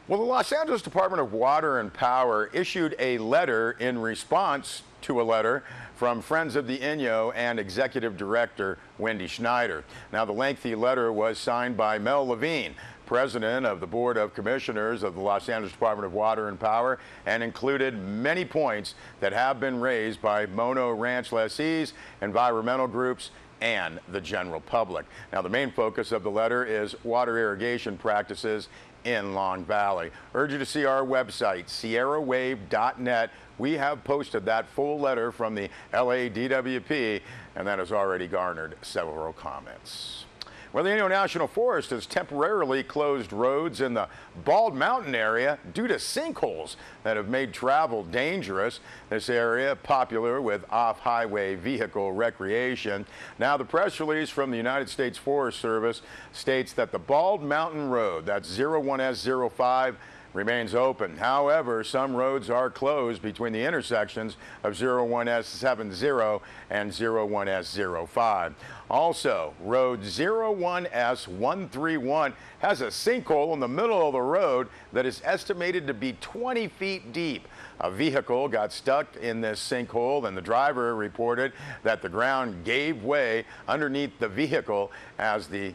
Well, the Los Angeles Department of Water and Power issued a letter in response to a letter from Friends of the Inyo and Executive Director Wendy Schneider. Now, the lengthy letter was signed by Mel Levine, President of the Board of Commissioners of the Los Angeles Department of Water and Power, and included many points that have been raised by Mono Ranch lessees, environmental groups, and the general public. Now, the main focus of the letter is water irrigation practices in Long Valley. Urge you to see our website, sierrawave.net. We have posted that full letter from the LADWP, and that has already garnered several comments. Well, the Inyo National Forest has temporarily closed roads in the Bald Mountain area due to sinkholes that have made travel dangerous. This area popular with off-highway vehicle recreation. Now, the press release from the United States Forest Service states that the Bald Mountain Road, that's 01S05, remains open. However, some roads are closed between the intersections of 01S70 and 01S05. Also, road 01S131 has a sinkhole in the middle of the road that is estimated to be 20 feet deep. A vehicle got stuck in this sinkhole, and the driver reported that the ground gave way underneath the vehicle as they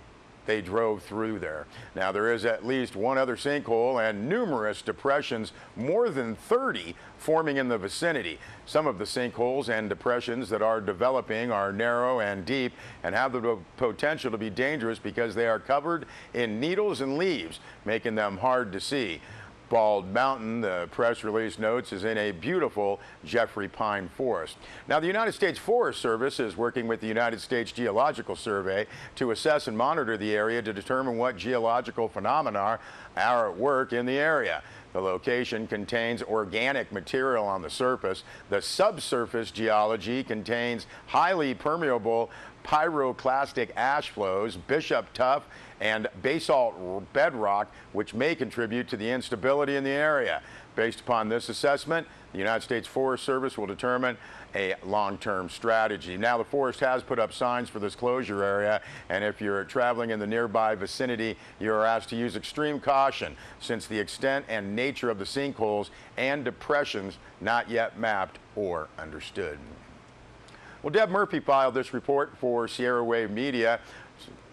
drove through there. Now, there is at least one other sinkhole and numerous depressions, more than 30, forming in the vicinity. Some of the sinkholes and depressions that are developing are narrow and deep and have the potential to be dangerous because they are covered in needles and leaves, making them hard to see. Bald Mountain, the press release notes, is in a beautiful Jeffrey Pine forest. Now, the United States Forest Service is working with the United States Geological Survey to assess and monitor the area to determine what geological phenomena are at work in the area. The location contains organic material on the surface. The subsurface geology contains highly permeable pyroclastic ash flows, Bishop Tuff, and basalt bedrock, which may contribute to the instability in the area. Based upon this assessment, the United States Forest Service will determine a long-term strategy. Now, the forest has put up signs for this closure area, and if you're traveling in the nearby vicinity, you're asked to use extreme caution since the extent and nature of the sinkholes and depressions not yet mapped or understood. Well, Deb Murphy filed this report for Sierra Wave Media.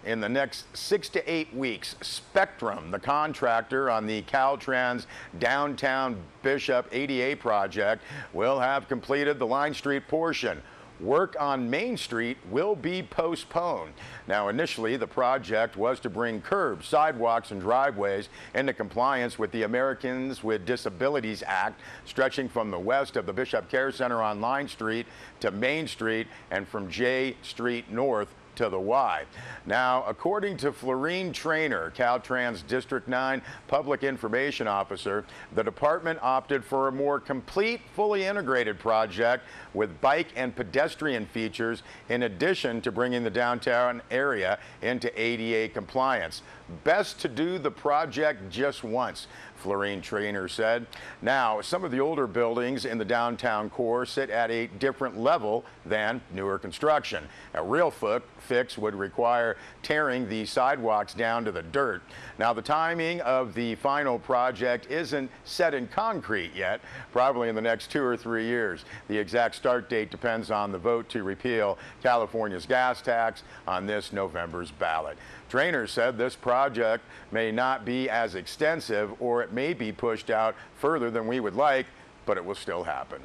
In the next 6 to 8 weeks, Spectrum, the contractor on the Caltrans Downtown Bishop ADA project, will have completed the Line Street portion. Work on Main Street will be postponed. Now, initially, the project was to bring curbs, sidewalks, and driveways into compliance with the Americans with Disabilities Act, stretching from the west of the Bishop Care Center on Line Street to Main Street and from J Street north to the Y. Now, according to Florine Trainer, Caltrans District 9 Public Information Officer, the department opted for a more complete, fully integrated project with bike and pedestrian features in addition to bringing the downtown area into ADA compliance. Best to do the project just once, Florine Trainer said. Now, some of the older buildings in the downtown core sit at a different level than newer construction. A real fix would require tearing the sidewalks down to the dirt. Now, the timing of the final project isn't set in concrete yet, probably in the next 2 or 3 years. The exact start date depends on the vote to repeal California's gas tax on this November's ballot. Trainer said this project may not be as extensive, or it may be pushed out further than we would like, but it will still happen.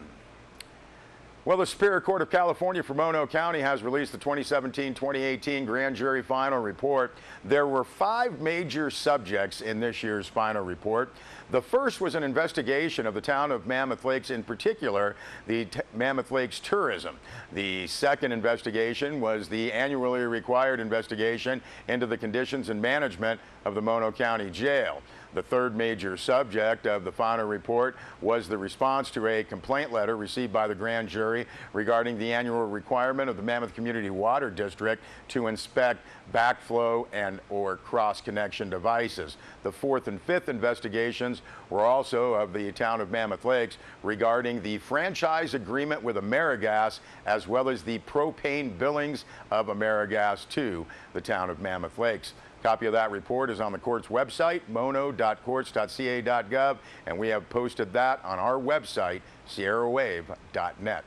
Well, the Superior Court of California for Mono County has released the 2017-2018 grand jury final report. There were 5 major subjects in this year's final report. The first was an investigation of the town of Mammoth Lakes, in particular, the Mammoth Lakes tourism. The second investigation was the annually required investigation into the conditions and management of the Mono County Jail. The third major subject of the final report was the response to a complaint letter received by the grand jury regarding the annual requirement of the Mammoth Community Water District to inspect backflow and or cross-connection devices. The fourth and fifth investigations were also of the town of Mammoth Lakes regarding the franchise agreement with AmeriGas, as well as the propane billings of AmeriGas to the town of Mammoth Lakes. Copy of that report is on the court's website, mono.courts.ca.gov, and we have posted that on our website, sierrawave.net.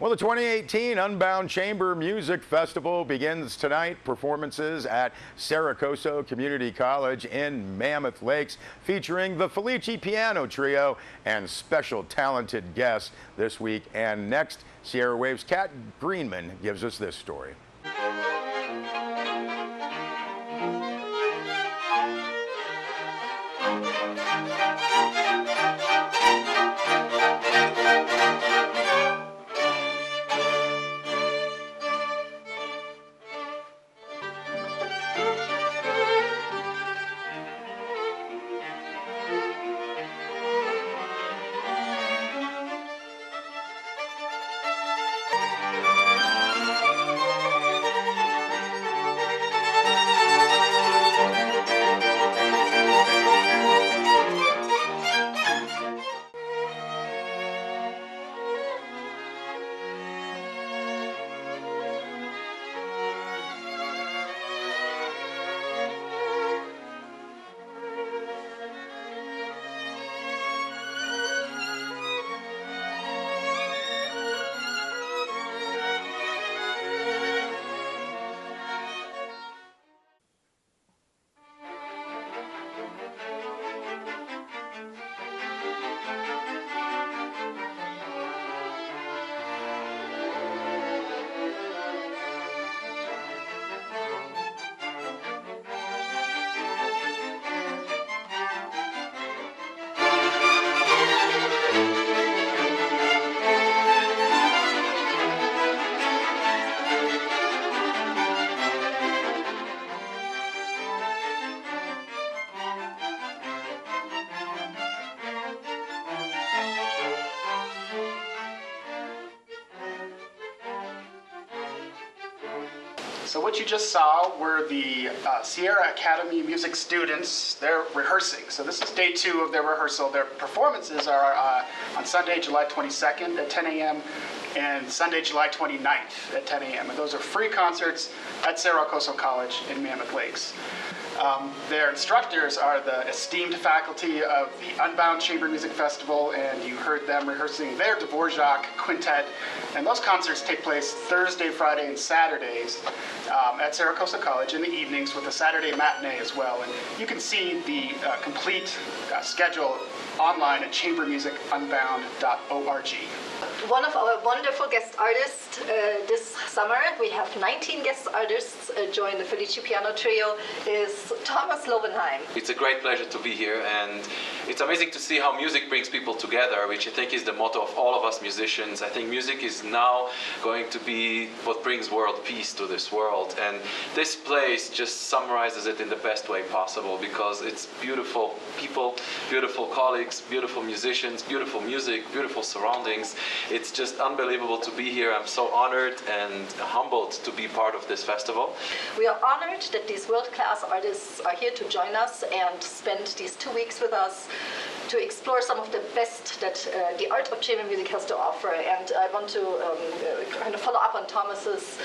Well, the 2018 Unbound Chamber Music Festival begins tonight. Performances at Cerro Community College in Mammoth Lakes, featuring the Felici Piano Trio and special talented guests this week and next. Sierra Wave's Kat Greenman gives us this story. So what you just saw were the Sierra Academy music students. They're rehearsing. So this is day 2 of their rehearsal. Their performances are on Sunday, July 22nd at 10 a.m. and Sunday, July 29th at 10 a.m. And those are free concerts at Cerro College in Mammoth Lakes. Their instructors are the esteemed faculty of the Unbound Chamber Music Festival, and you heard them rehearsing their Dvorak Quintet. And those concerts take place Thursday, Friday, and Saturdays at Cerro College in the evenings, with a Saturday matinee as well. And you can see the complete schedule online at chambermusicunbound.org. One of our wonderful guest artists this summer, we have 19 guest artists join the Felici Piano Trio, is Thomas Lowenheim. It's a great pleasure to be here, and it's amazing to see how music brings people together, which I think is the motto of all of us musicians. I think music is now going to be what brings world peace to this world, and this place just summarizes it in the best way possible, because it's beautiful people, beautiful colleagues, beautiful musicians, beautiful music, beautiful surroundings. It's just unbelievable to be here. I'm so honored and humbled to be part of this festival. We are honored that these world-class artists are here to join us and spend these 2 weeks with us to explore some of the best that the art of chamber music has to offer. And I want to kind of follow up on Thomas's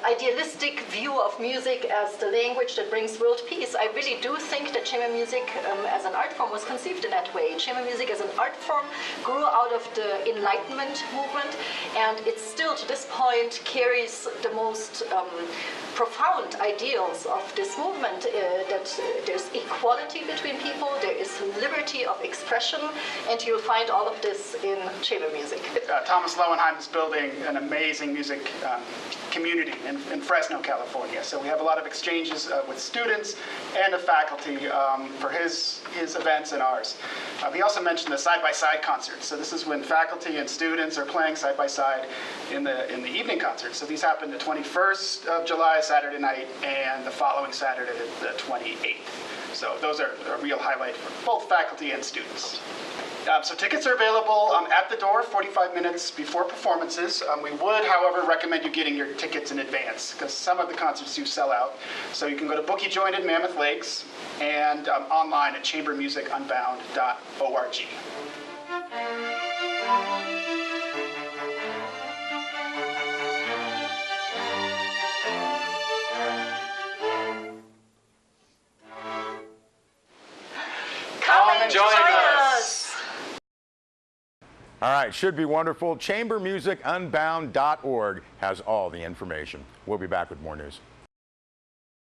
idealistic view of music as the language that brings world peace. I really do think that chamber music as an art form was conceived in that way. Chamber music as an art form grew out of the Enlightenment movement, and it still to this point carries the most profound ideals of this movement, that there's equality between people, there is liberty of expression, and you'll find all of this in chamber music. Thomas Lowenheim is building an amazing music community in Fresno, California. So we have a lot of exchanges with students and the faculty for his events and ours. He also mentioned the side-by-side concerts. So this is when faculty and students are playing side-by-side in the evening concerts. So these happen the 21st of July, Saturday night, and the following Saturday, the 28th. So those are a real highlight for both faculty and students. So tickets are available at the door 45 minutes before performances. We would, however, recommend you getting your tickets in advance, because some of the concerts do sell out. So you can go to Bookie Joint in Mammoth Lakes and online at chambermusicunbound.org. and join us. All right, should be wonderful. Chambermusicunbound.org has all the information. We'll be back with more news.